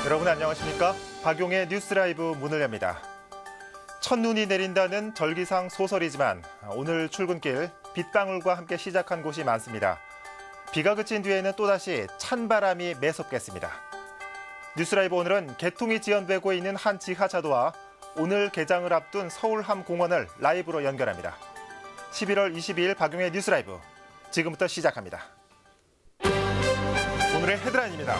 여러분 안녕하십니까? 박용의 뉴스 라이브 문을 엽니다. 첫눈이 내린다는 절기상 소설이지만 오늘 출근길 빗방울과 함께 시작한 곳이 많습니다. 비가 그친 뒤에는 또다시 찬바람이 매섭겠습니다. 뉴스 라이브 오늘은 개통이 지연되고 있는 한 지하차도와 오늘 개장을 앞둔 서울함공원을 라이브로 연결합니다. 11월 22일 박용의 뉴스 라이브 지금부터 시작합니다. 오늘의 헤드라인입니다.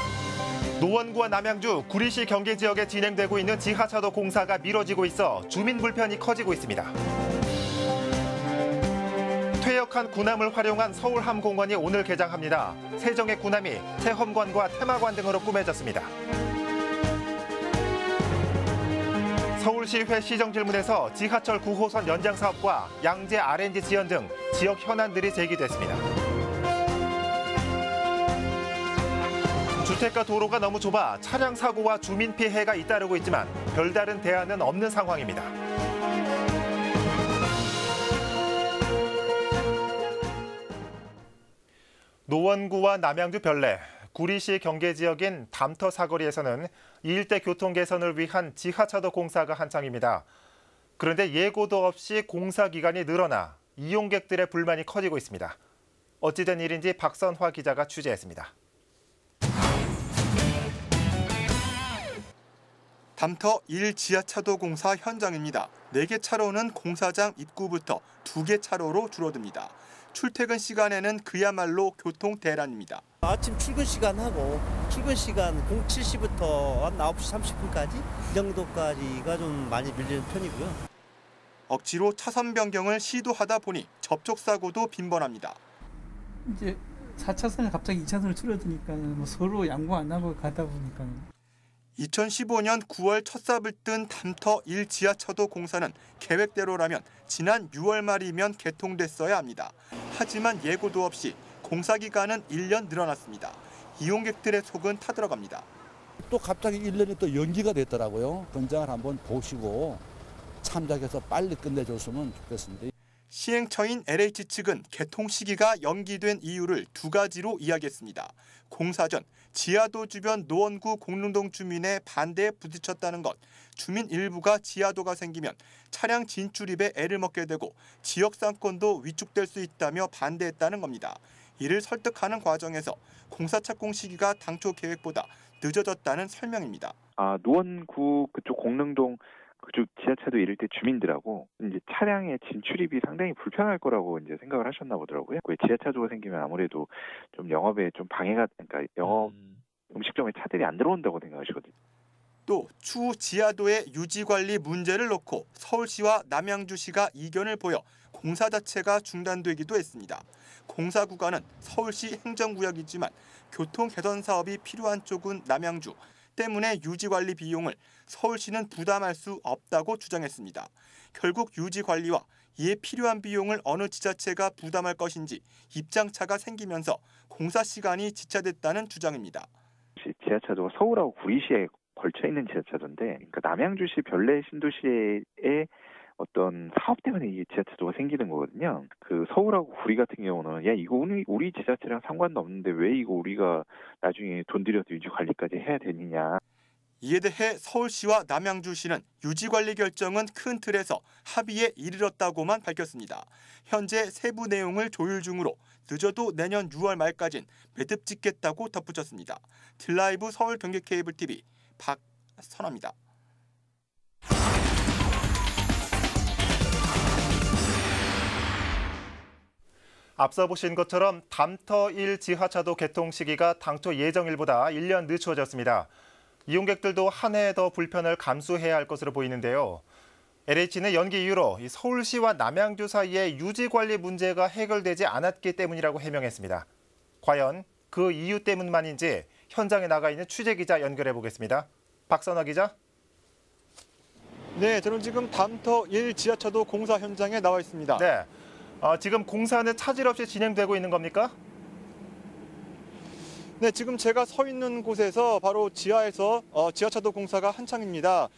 노원구와 남양주, 구리시 경계 지역에 진행되고 있는 지하차도 공사가 미뤄지고 있어 주민 불편이 커지고 있습니다. 퇴역한 군함을 활용한 서울함공원이 오늘 개장합니다. 세종의 군함이 체험관과 테마관 등으로 꾸며졌습니다. 서울시회 시정질문에서 지하철 9호선 연장 사업과 양재 R&D 지연 등 지역 현안들이 제기됐습니다. 주택가 도로가 너무 좁아 차량 사고와 주민 피해가 잇따르고 있지만 별다른 대안은 없는 상황입니다. 노원구와 남양주 별내, 구리시 경계 지역인 담터 사거리에서는 이 일대 교통 개선을 위한 지하차도 공사가 한창입니다. 그런데 예고도 없이 공사 기간이 늘어나 이용객들의 불만이 커지고 있습니다. 어찌된 일인지 박선화 기자가 취재했습니다. 담터 1 지하차도 공사 현장입니다. 4개 차로는 공사장 입구부터 2개 차로로 줄어듭니다. 출퇴근 시간에는 그야말로 교통 대란입니다. 아침 출근 시간하고 출근 시간 07시부터 한 9시 30분까지 이 정도까지가 좀 많이 밀리는 편이고요. 억지로 차선 변경을 시도하다 보니 접촉사고도 빈번합니다. 이제 4차선에 갑자기 2차선을 줄여드니까 서로 양보 안 하고 가다 보니까. 2015년 9월 첫 삽을 뜬 담터 1 지하차도 공사는 계획대로라면 지난 6월 말이면 개통됐어야 합니다. 하지만 예고도 없이 공사 기간은 1년 늘어났습니다. 이용객들의 속은 타들어갑니다. 또 갑자기 1년이 또 연기가 됐더라고요. 현장을 한번 보시고 참작해서 빨리 끝내줬으면 좋겠습니다. 시행처인 LH 측은 개통 시기가 연기된 이유를 2가지로 이야기했습니다. 공사 전 지하도 주변 노원구 공릉동 주민의 반대에 부딪혔다는 것, 주민 일부가 지하도가 생기면 차량 진출입에 애를 먹게 되고 지역 상권도 위축될 수 있다며 반대했다는 겁니다. 이를 설득하는 과정에서 공사 착공 시기가 당초 계획보다 늦어졌다는 설명입니다. 노원구 그쪽 공릉동 그쪽 지하차도 이럴 때 주민들하고 이제 차량의 진출입이 상당히 불편할 거라고 이제 생각을 하셨나 보더라고요. 지하차도가 생기면 아무래도 좀 영업에 좀 방해가, 그러니까 영업 음식점에 차들이 안 들어온다고 생각하시거든요. 또 추후 지하도의 유지 관리 문제를 놓고 서울시와 남양주시가 이견을 보여 공사 자체가 중단되기도 했습니다. 공사 구간은 서울시 행정구역이지만 교통 개선 사업이 필요한 쪽은 남양주. 때문에 유지관리 비용을 서울시는 부담할 수 없다고 주장했습니다. 결국 유지관리와 이에 필요한 비용을 어느 지자체가 부담할 것인지 입장차가 생기면서 공사 시간이 지체됐다는 주장입니다. 지하차도가 서울하고 구리시에 걸쳐 있는 지하차도인데, 그러니까 남양주시 별내 신도시의 어떤 사업 때문에 이 지하차도가 생기는 거거든요. 그 서울하고 구리 같은 경우는 이거 우리 지자체랑 상관도 없는데 왜 이거 우리가 나중에 돈 들여서 유지 관리까지 해야 되느냐. 이에 대해 서울시와 남양주시는 유지관리 결정은 큰 틀에서 합의에 이르렀다고만 밝혔습니다. 현재 세부 내용을 조율 중으로 늦어도 내년 6월 말까진 매듭 짓겠다고 덧붙였습니다. 딜라이브 서울 경기 케이블 TV 박선화입니다. 앞서 보신 것처럼 담터 1 지하차도 개통 시기가 당초 예정일보다 1년 늦춰졌습니다. 이용객들도 한 해 더 불편을 감수해야 할 것으로 보이는데요. LH는 연기 이유로 서울시와 남양주 사이의 유지관리 문제가 해결되지 않았기 때문이라고 해명했습니다. 과연 그 이유 때문만인지 현장에 나가 있는 취재기자 연결해 보겠습니다. 박선화 기자. 네, 저는 지금 담터 1 지하차도 공사 현장에 나와 있습니다. 네. 지금 공사는 차질 없이 진행되고 있는 겁니까? 네, 지금 제가 서 있는 곳에서 바로 지하에서 지하차도 공사가 한창입니다.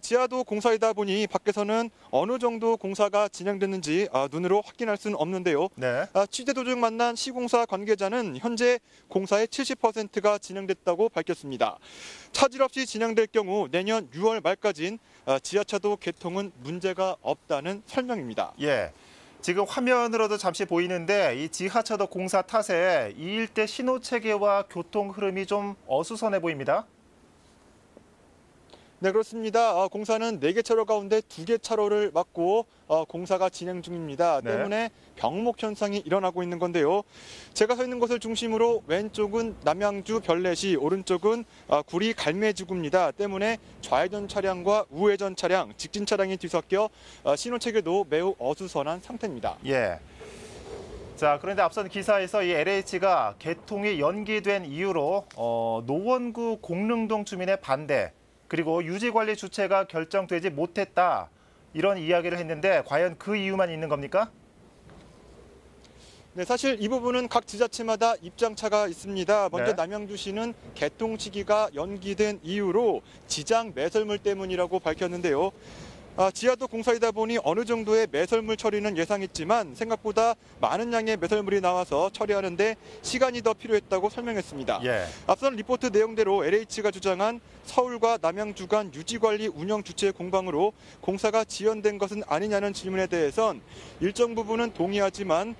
지하도 공사이다 보니 밖에서는 어느 정도 공사가 진행됐는지 눈으로 확인할 수는 없는데요. 네. 취재 도중 만난 시공사 관계자는 현재 공사의 70%가 진행됐다고 밝혔습니다. 차질 없이 진행될 경우 내년 6월 말까지는 지하차도 개통은 문제가 없다는 설명입니다. 예. 지금 화면으로도 잠시 보이는데 이 지하차도 공사 탓에 이 일대 신호 체계와 교통 흐름이 좀 어수선해 보입니다. 네, 그렇습니다. 공사는 4개 차로 가운데 2개 차로를 막고 공사가 진행 중입니다. 네. 때문에 병목 현상이 일어나고 있는 건데요. 제가 서 있는 곳을 중심으로 왼쪽은 남양주 별내시, 오른쪽은 구리 갈매지구입니다. 때문에 좌회전 차량과 우회전 차량, 직진 차량이 뒤섞여 신호체계도 매우 어수선한 상태입니다. 예. 자, 그런데 앞선 기사에서 이 LH가 개통이 연기된 이유로 노원구 공릉동 주민의 반대, 그리고 유지관리 주체가 결정되지 못했다, 이런 이야기를 했는데 과연 그 이유만 있는 겁니까? 네, 사실 이 부분은 각 지자체마다 입장차가 있습니다. 먼저 네. 남양주시는 개통 시기가 연기된 이유로 지장 매설물 때문이라고 밝혔는데요. 지하도 공사이다 보니 어느 정도의 매설물 처리는 예상했지만 생각보다 많은 양의 매설물이 나와서 처리하는데 시간이 더 필요했다고 설명했습니다. 예. 앞선 리포트 내용대로 LH가 주장한 서울과 남양주 간 유지관리 운영 주체 공방으로 공사가 지연된 것은 아니냐는 질문에 대해선 일정 부분은 동의하지만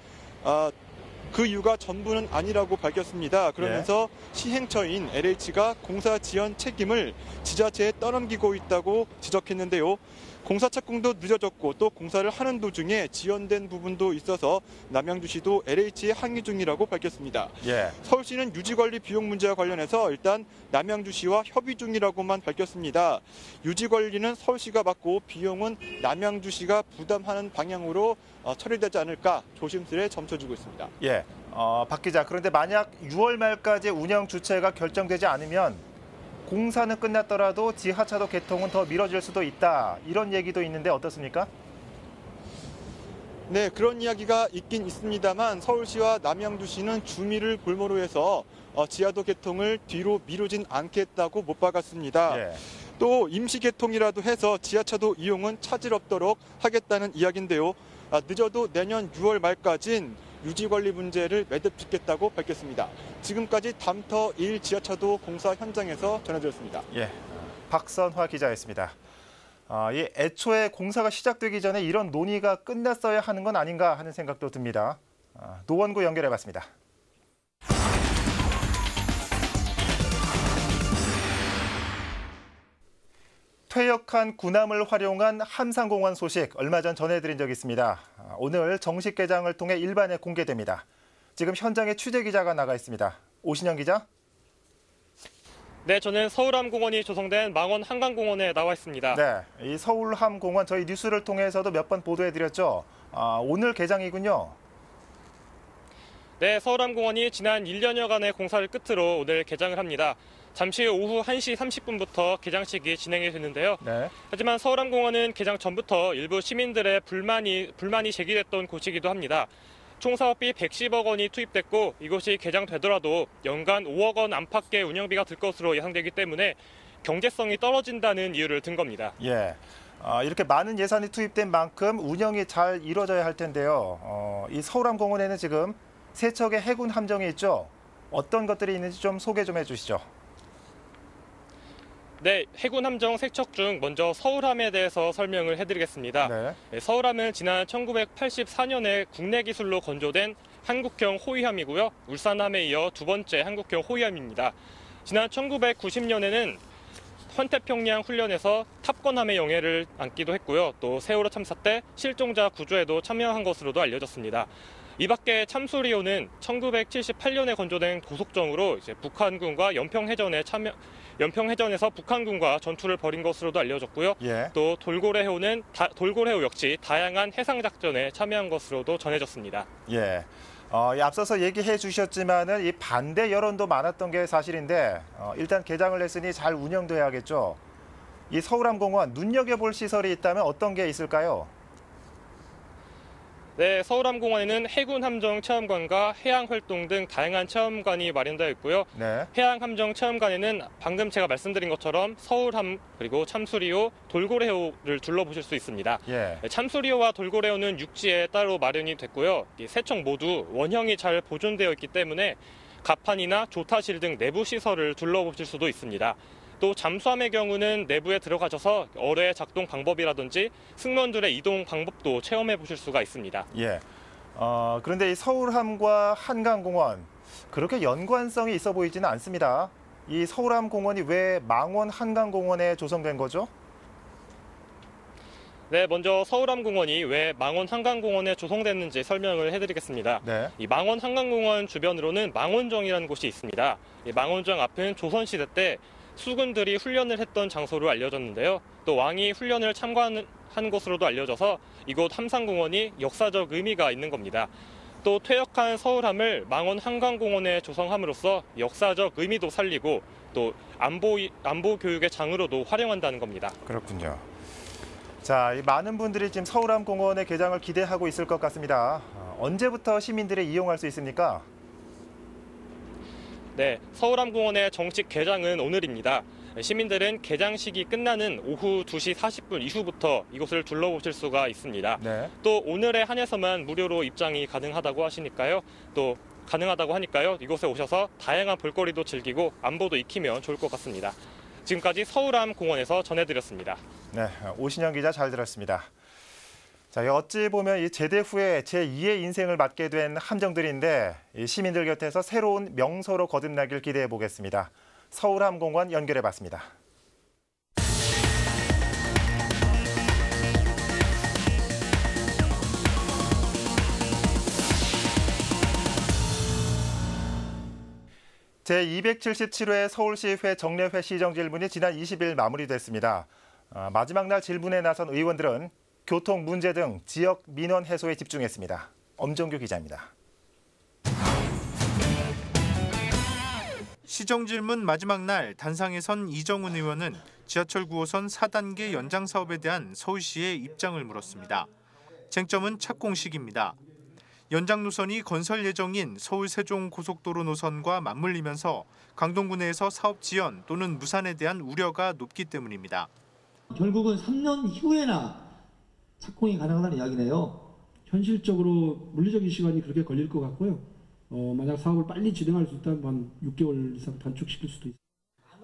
그 이유가 전부는 아니라고 밝혔습니다. 그러면서 시행처인 LH가 공사 지연 책임을 지자체에 떠넘기고 있다고 지적했는데요. 공사 착공도 늦어졌고 또 공사를 하는 도중에 지연된 부분도 있어서 남양주시도 LH에 항의 중이라고 밝혔습니다. 예. 서울시는 유지관리 비용 문제와 관련해서 일단 남양주시와 협의 중이라고만 밝혔습니다. 유지관리는 서울시가 맡고 비용은 남양주시가 부담하는 방향으로 처리되지 않을까 조심스레 점쳐주고 있습니다. 예. 박 기자, 그런데 만약 6월 말까지 운영 주체가 결정되지 않으면 공사는 끝났더라도 지하차도 개통은 더 미뤄질 수도 있다, 이런 얘기도 있는데 어떻습니까? 네, 그런 이야기가 있긴 있습니다만 서울시와 남양주시는 주미를 볼모로 해서 지하도 개통을 뒤로 미루진 않겠다고 못 박았습니다. 예. 또 임시 개통이라도 해서 지하차도 이용은 차질 없도록 하겠다는 이야기인데요. 늦어도 내년 6월 말까지는 유지관리 문제를 매듭 짓겠다고 밝혔습니다. 지금까지 담터 1 지하차도 공사 현장에서 전해드렸습니다. 예. 박선화 기자였습니다. 이 애초에 공사가 시작되기 전에 이런 논의가 끝났어야 하는 건 아닌가 하는 생각도 듭니다. 노원구 연결해봤습니다. 퇴역한 군함을 활용한 함상공원 소식 얼마 전 전해드린 적이 있습니다. 오늘 정식 개장을 통해 일반에 공개됩니다. 지금 현장에 취재 기자가 나가 있습니다. 오신영 기자. 네, 저는 서울함공원이 조성된 망원 한강공원에 나와 있습니다. 네, 이 서울함공원 저희 뉴스를 통해서도 몇 번 보도해드렸죠. 오늘 개장이군요. 네, 서울함공원이 지난 1년여간의 공사를 끝으로 오늘 개장을 합니다. 잠시 오후 1시 30분부터 개장식이 진행이 되는데요. 네. 하지만 서울함공원은 개장 전부터 일부 시민들의 불만이 제기됐던 곳이기도 합니다. 총 사업비 110억 원이 투입됐고 이곳이 개장되더라도 연간 5억 원 안팎의 운영비가 들 것으로 예상되기 때문에 경제성이 떨어진다는 이유를 든 겁니다. 예. 이렇게 많은 예산이 투입된 만큼 운영이 잘 이루어져야 할 텐데요. 이 서울함공원에는 지금 세 척의 해군 함정이 있죠. 어떤 것들이 있는지 좀 소개 좀 해주시죠. 네, 해군 함정 3척 중 먼저 서울함에 대해서 설명을 해드리겠습니다. 네. 서울함은 지난 1984년에 국내 기술로 건조된 한국형 호위함이고요. 울산함에 이어 두 번째 한국형 호위함입니다. 지난 1990년에는 환태평양 훈련에서 탑건함의 영예를 안기도 했고요. 또 세월호 참사 때 실종자 구조에도 참여한 것으로도 알려졌습니다. 이 밖에 참수리호는 1978년에 건조된 고속정으로 북한군과 연평해전에서 북한군과 전투를 벌인 것으로도 알려졌고요. 예. 또 돌고래호는 돌고래호 역시 다양한 해상작전에 참여한 것으로도 전해졌습니다. 예. 앞서서 얘기해 주셨지만은 이 반대 여론도 많았던 게 사실인데 일단 개장을 했으니 잘 운영돼야겠죠. 이 서울함공원 눈여겨볼 시설이 있다면 어떤 게 있을까요? 네, 서울함공원에는 해군 함정 체험관과 해양 활동 등 다양한 체험관이 마련되어 있고요. 네. 해양 함정 체험관에는 방금 제가 말씀드린 것처럼 서울함 그리고 참수리호, 돌고래호를 둘러보실 수 있습니다. 예. 참수리호와 돌고래호는 육지에 따로 마련이 됐고요. 이 세 척 모두 원형이 잘 보존되어 있기 때문에 갑판이나 조타실 등 내부 시설을 둘러보실 수도 있습니다. 또 잠수함의 경우는 내부에 들어가셔서 어뢰 작동 방법이라든지 승무원들의 이동 방법도 체험해 보실 수가 있습니다. 예. 그런데 이 서울함과 한강공원 그렇게 연관성이 있어 보이지는 않습니다. 이 서울함공원이 왜 망원 한강공원에 조성된 거죠? 네, 먼저 서울함공원이 왜 망원 한강공원에 조성됐는지 설명을 해드리겠습니다. 네. 이 망원 한강공원 주변으로는 망원정이라는 곳이 있습니다. 이 망원정 앞은 조선시대 때 수군들이 훈련을 했던 장소로 알려졌는데요. 또 왕이 훈련을 참관한 것으로도 알려져서 이곳 함상공원이 역사적 의미가 있는 겁니다. 또 퇴역한 서울함을 망원 한강공원에 조성함으로써 역사적 의미도 살리고 또 안보 교육의 장으로도 활용한다는 겁니다. 그렇군요. 자, 이 많은 분들이 지금 서울함공원의 개장을 기대하고 있을 것 같습니다. 언제부터 시민들이 이용할 수 있습니까? 네, 서울함공원의 정식 개장은 오늘입니다. 시민들은 개장식이 끝나는 오후 2시 40분 이후부터 이곳을 둘러보실 수가 있습니다. 네. 또 오늘에 한해서만 무료로 입장이 가능하다고 하니까요. 이곳에 오셔서 다양한 볼거리도 즐기고 안보도 익히면 좋을 것 같습니다. 지금까지 서울함공원에서 전해드렸습니다. 네, 오신영 기자 잘 들었습니다. 자, 어찌 보면 이 제대 후에 제2의 인생을 맞게 된 함정들인데 이 시민들 곁에서 새로운 명소로 거듭나길 기대해 보겠습니다. 서울함공원 연결해 봤습니다. 제277회 서울시의회 정례회 시정질문이 지난 20일 마무리됐습니다. 마지막 날 질문에 나선 의원들은 교통 문제 등 지역 민원 해소에 집중했습니다. 엄정규 기자입니다. 시정질문 마지막 날 단상에 선 이정훈 의원은 지하철 9호선 4단계 연장 사업에 대한 서울시의 입장을 물었습니다. 쟁점은 착공식입니다. 연장 노선이 건설 예정인 서울 세종 고속도로 노선과 맞물리면서 강동구 내에서 사업 지연 또는 무산에 대한 우려가 높기 때문입니다. 결국은 3년 이후에나 착공이 가능하다는 이야기네요. 현실적으로 물리적인 시간이 그렇게 걸릴 것 같고요. 만약 사업을 빨리 진행할 수 있다면 한 6개월 이상 단축시킬 수도 있습니다.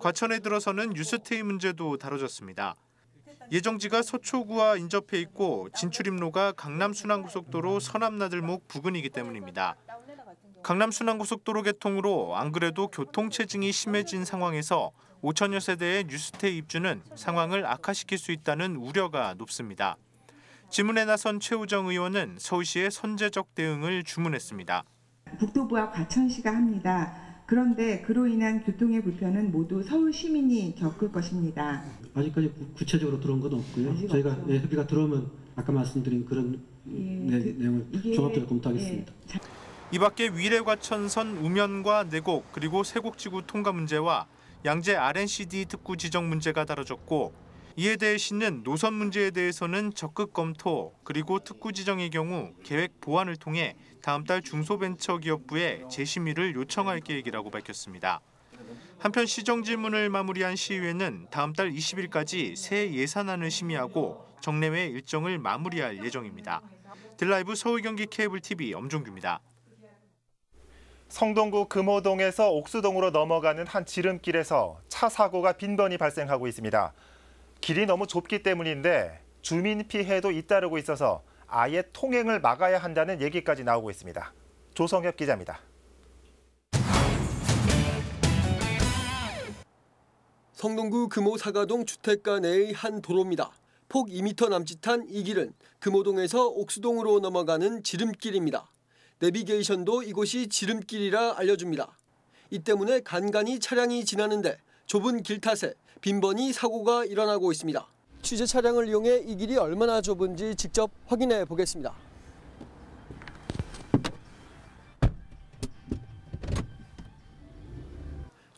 과천에 들어서는 뉴스테이 문제도 다뤄졌습니다. 예정지가 서초구와 인접해 있고 진출입로가 강남순환고속도로 서남나들목 부근이기 때문입니다. 강남순환고속도로 개통으로 안 그래도 교통체증이 심해진 상황에서 5천여 세대의 뉴스테이 입주는 상황을 악화시킬 수 있다는 우려가 높습니다. 질문에 나선 최우정 의원은 서울시의 선제적 대응을 주문했습니다. 국토부와 과천시가 합니다. 그런데 그로 인한 교통의 불편은 모두 서울 시민이 겪을 것입니다. 아직까지 구체적으로 들어온 건 없고요. 저희가 협의가 들어오면 아까 말씀드린 그런 내용을 종합적으로 검토하겠습니다. 이 밖에 위례과천선 우면과 내곡 그리고 세곡지구 통과 문제와 양재 RNCD 특구 지정 문제가 다뤄졌고 이에 대해 시는 노선 문제에 대해서는 적극 검토 그리고 특구 지정의 경우 계획 보완을 통해 다음 달 중소벤처기업부에 재심의를 요청할 계획이라고 밝혔습니다. 한편 시정질문을 마무리한 시의회는 다음 달 20일까지 새 예산안을 심의하고 정례회 일정을 마무리할 예정입니다. 딜라이브 서울 경기 케이블 TV 엄종규입니다. 성동구 금호동에서 옥수동으로 넘어가는 한 지름길에서 차 사고가 빈번히 발생하고 있습니다. 길이 너무 좁기 때문인데 주민 피해도 잇따르고 있어서 아예 통행을 막아야 한다는 얘기까지 나오고 있습니다. 조성엽 기자입니다. 성동구 금호 사가동 주택가 내의 한 도로입니다. 폭 2m 남짓한 이 길은 금호동에서 옥수동으로 넘어가는 지름길입니다. 내비게이션도 이곳이 지름길이라 알려줍니다. 이 때문에 간간히 차량이 지나는데 좁은 길 탓에 빈번히 사고가 일어나고 있습니다. 취재 차량을 이용해 이 길이 얼마나 좁은지 직접 확인해 보겠습니다.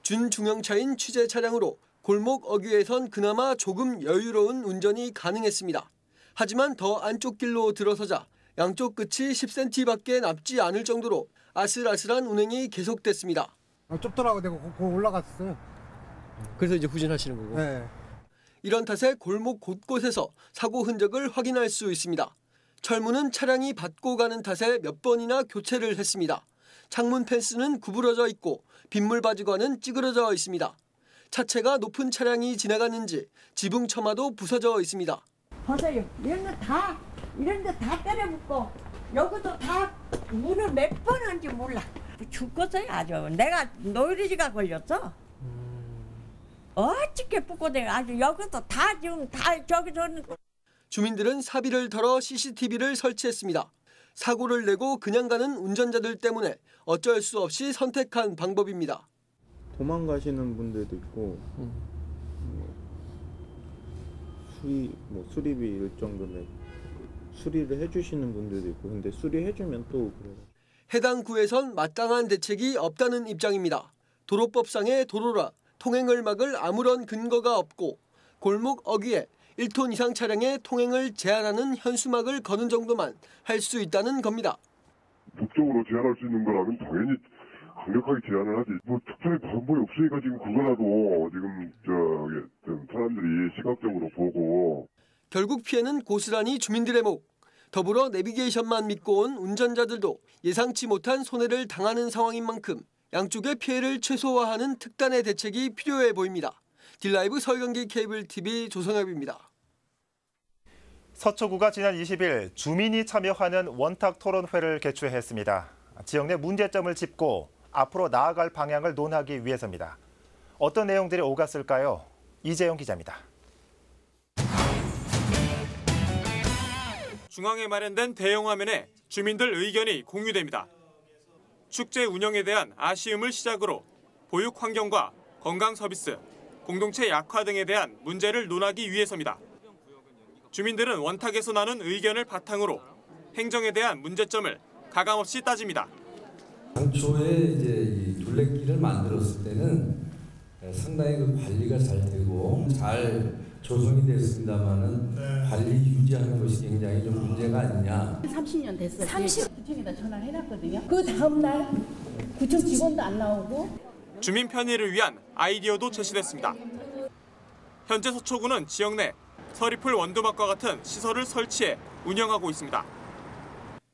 준중형차인 취재 차량으로 골목 어귀에선 그나마 조금 여유로운 운전이 가능했습니다. 하지만 더 안쪽 길로 들어서자 양쪽 끝이 10cm밖에 남지 않을 정도로 아슬아슬한 운행이 계속됐습니다. 좁더라고 내가 올라갔어요. 그래서 이제 후진하시는 거고. 네. 이런 탓에 골목 곳곳에서 사고 흔적을 확인할 수 있습니다. 철문은 차량이 받고 가는 탓에 몇 번이나 교체를 했습니다. 창문 펜스는 구부러져 있고 빗물 바지관은 찌그러져 있습니다. 차체가 높은 차량이 지나갔는지 지붕 처마도 부서져 있습니다. 보세요. 이런 데 다 때려붙고 여기도 다 문을 몇 번 한지 몰라. 죽겠어요 아주. 내가 노이로지가 걸렸어. 어떻게 붙고 내가 아주 여기도 다 지금 다 저기서는. 주민들은 사비를 털어 CCTV를 설치했습니다. 사고를 내고 그냥 가는 운전자들 때문에 어쩔 수 없이 선택한 방법입니다. 도망가시는 분들도 있고 수리비 일정 금액 수리를 해주시는 분들도 있고 근데 수리해주면 또 그래요. 해당 구에선 마땅한 대책이 없다는 입장입니다. 도로법상의 도로라 통행을 막을 아무런 근거가 없고 골목 어귀에 1톤 이상 차량의 통행을 제한하는 현수막을 거는 정도만 할 수 있다는 겁니다. 법적으로 제한할 수 있는 거라면 당연히 강력하게 제한을 하지. 특별히 방법이 없으니까 지금 그거라도 지금 사람들이 시각적으로 보고. 결국 피해는 고스란히 주민들의 목. 더불어 내비게이션만 믿고 온 운전자들도 예상치 못한 손해를 당하는 상황인 만큼 양쪽의 피해를 최소화하는 특단의 대책이 필요해 보입니다. 딜라이브 서울 경기 케이블 TV 조성엽입니다. 서초구가 지난 20일 주민이 참여하는 원탁 토론회를 개최했습니다. 지역 내 문제점을 짚고 앞으로 나아갈 방향을 논하기 위해서입니다. 어떤 내용들이 오갔을까요? 이재용 기자입니다. 중앙에 마련된 대형 화면에 주민들 의견이 공유됩니다. 축제 운영에 대한 아쉬움을 시작으로 보육 환경과 건강 서비스, 공동체 약화 등에 대한 문제를 논하기 위해서입니다. 주민들은 원탁에서 나눈 의견을 바탕으로 행정에 대한 문제점을 가감없이 따집니다. 당초에 이제 이 둘레길을 만들었을 때는 상당히 그 관리가 잘 되고 잘 조성이 됐습니다만은 관리 유지하는 것이 굉장히 좀 문제가 아니냐. 30년 됐어요. 30구청에다 전화를 해놨거든요. 그 다음 날 구청 직원도 안 나오고. 주민 편의를 위한 아이디어도 제시됐습니다. 현재 서초구는 지역 내 서리풀 원두막과 같은 시설을 설치해 운영하고 있습니다.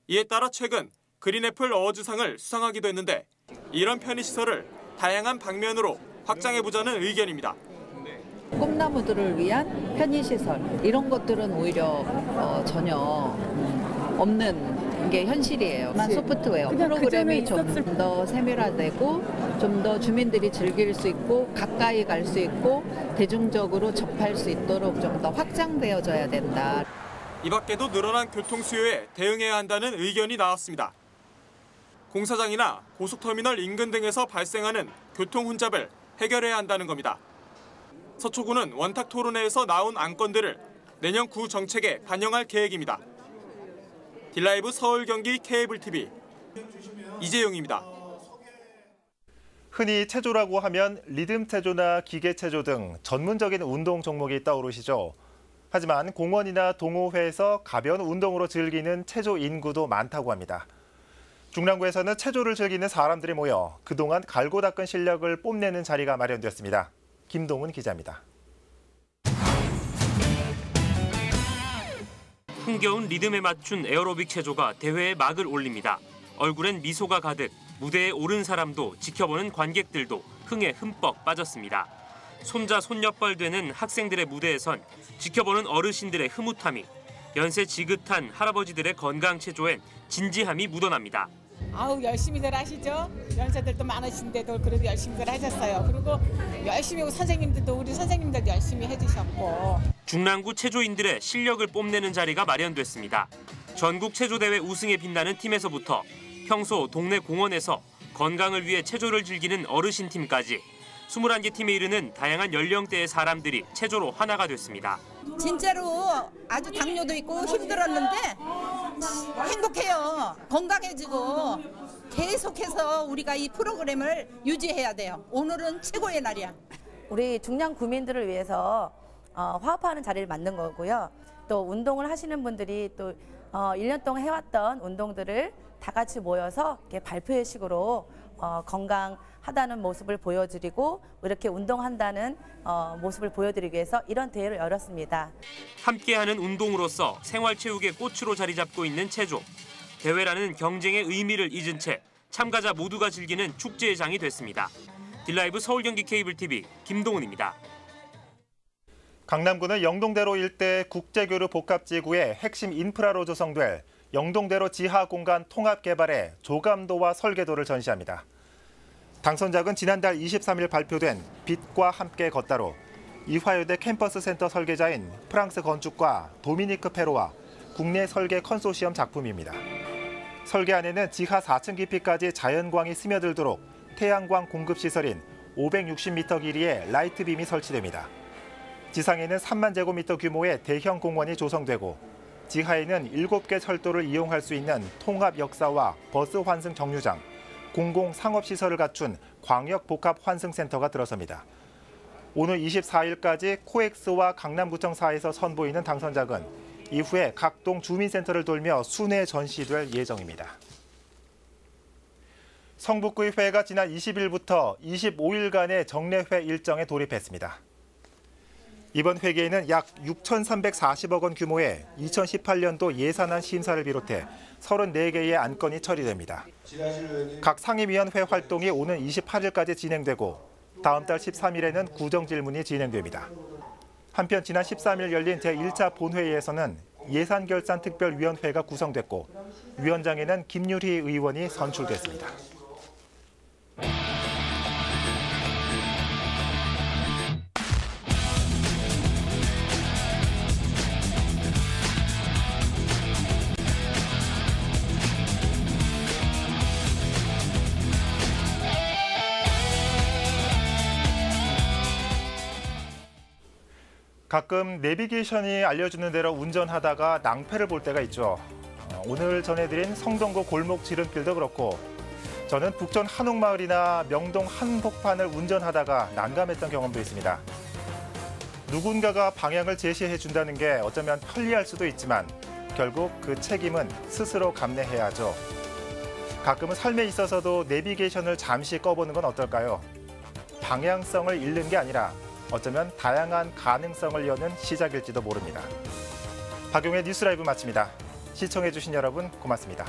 이에 따라 최근 그린애플 어워즈상을 수상하기도 했는데 이런 편의시설을 다양한 방면으로 확장해보자는 의견입니다. 꿈나무들을 위한 편의시설 이런 것들은 오히려 전혀 없는 게 현실이에요. 소프트웨어 프로그램이 좀 더 세밀화되고 좀 더 주민들이 즐길 수 있고 가까이 갈 수 있고 대중적으로 접할 수 있도록 좀 더 확장되어져야 된다. 이 밖에도 늘어난 교통 수요에 대응해야 한다는 의견이 나왔습니다. 공사장이나 고속터미널 인근 등에서 발생하는 교통 혼잡을 해결해야 한다는 겁니다. 서초구는 원탁 토론회에서 나온 안건들을 내년 구 정책에 반영할 계획입니다. 딜라이브 서울 경기 케이블 TV 이재용입니다. 흔히 체조라고 하면 리듬 체조나 기계 체조 등 전문적인 운동 종목이 떠오르시죠. 하지만 공원이나 동호회에서 가벼운 운동으로 즐기는 체조 인구도 많다고 합니다. 중랑구에서는 체조를 즐기는 사람들이 모여 그동안 갈고 닦은 실력을 뽐내는 자리가 마련됐습니다. 김동훈 기자입니다. 흥겨운 리듬에 맞춘 에어로빅 체조가 대회에 막을 올립니다. 얼굴엔 미소가 가득 무대에 오른 사람도 지켜보는 관객들도 흥에 흠뻑 빠졌습니다. 손자 손녀뻘 되는 학생들의 무대에선 지켜보는 어르신들의 흐뭇함이, 연세 지긋한 할아버지들의 건강 체조엔 진지함이 묻어납니다. 아우 열심히들 하시죠. 연세들도 많으신데도 그래도 열심히들 하셨어요. 그리고 열심히 선생님들도 우리 선생님들도 열심히 해주셨고. 중랑구 체조인들의 실력을 뽐내는 자리가 마련됐습니다. 전국 체조대회 우승에 빛나는 팀에서부터 평소 동네 공원에서 건강을 위해 체조를 즐기는 어르신 팀까지 21개 팀에 이르는 다양한 연령대의 사람들이 체조로 하나가 됐습니다. 진짜로 아주 당뇨도 있고 힘들었는데 행복해요. 건강해지고 계속해서 우리가 이 프로그램을 유지해야 돼요. 오늘은 최고의 날이야. 우리 중량 구민들을 위해서 화합하는 자리를 만든 거고요. 또 운동을 하시는 분들이 또 1년 동안 해왔던 운동들을 다 같이 모여서 이렇게 발표회식으로 건강하다는 모습을 보여드리고 이렇게 운동한다는 모습을 보여드리기 위해서 이런 대회를 열었습니다. 함께하는 운동으로서 생활체육의 꽃으로 자리 잡고 있는 체조. 대회라는 경쟁의 의미를 잊은 채 참가자 모두가 즐기는 축제의 장이 됐습니다. 딜라이브 서울경기 케이블TV 김동훈입니다. 강남구는 영동대로 일대 국제교류 복합지구의 핵심 인프라로 조성될 영동대로 지하공간 통합개발의 조감도와 설계도를 전시합니다. 당선작은 지난달 23일 발표된 빛과 함께 걷다로 이화여대 캠퍼스 센터 설계자인 프랑스 건축가 도미니크 페로와 국내 설계 컨소시엄 작품입니다. 설계안에는 지하 4층 깊이까지 자연광이 스며들도록 태양광 공급시설인 560m 길이의 라이트빔이 설치됩니다. 지상에는 3만 제곱미터 규모의 대형 공원이 조성되고 지하에는 7개 철도를 이용할 수 있는 통합 역사와 버스 환승 정류장, 공공 상업시설을 갖춘 광역 복합 환승센터가 들어섭니다. 오늘 24일까지 코엑스와 강남구청사에서 선보이는 당선작은 이후에 각 동 주민센터를 돌며 순회 전시될 예정입니다. 성북구의회가 지난 20일부터 25일간의 정례회 일정에 돌입했습니다. 이번 회계에는 약 6,340억 원 규모의 2018년도 예산안 심사를 비롯해 34개의 안건이 처리됩니다. 각 상임위원회 활동이 오는 28일까지 진행되고 다음 달 13일에는 구정질문이 진행됩니다. 한편 지난 13일 열린 제1차 본회의에서는 예산결산특별위원회가 구성됐고 위원장에는 김유리 의원이 선출됐습니다. 가끔 내비게이션이 알려주는 대로 운전하다가 낭패를 볼 때가 있죠. 오늘 전해드린 성동구 골목 지름길도 그렇고 저는 북촌 한옥마을이나 명동 한복판을 운전하다가 난감했던 경험도 있습니다. 누군가가 방향을 제시해준다는 게 어쩌면 편리할 수도 있지만 결국 그 책임은 스스로 감내해야 하죠. 가끔은 삶에 있어서도 내비게이션을 잠시 꺼보는 건 어떨까요? 방향성을 잃는 게 아니라 어쩌면 다양한 가능성을 여는 시작일지도 모릅니다. 박용의 뉴스라이브 마칩니다. 시청해주신 여러분 고맙습니다.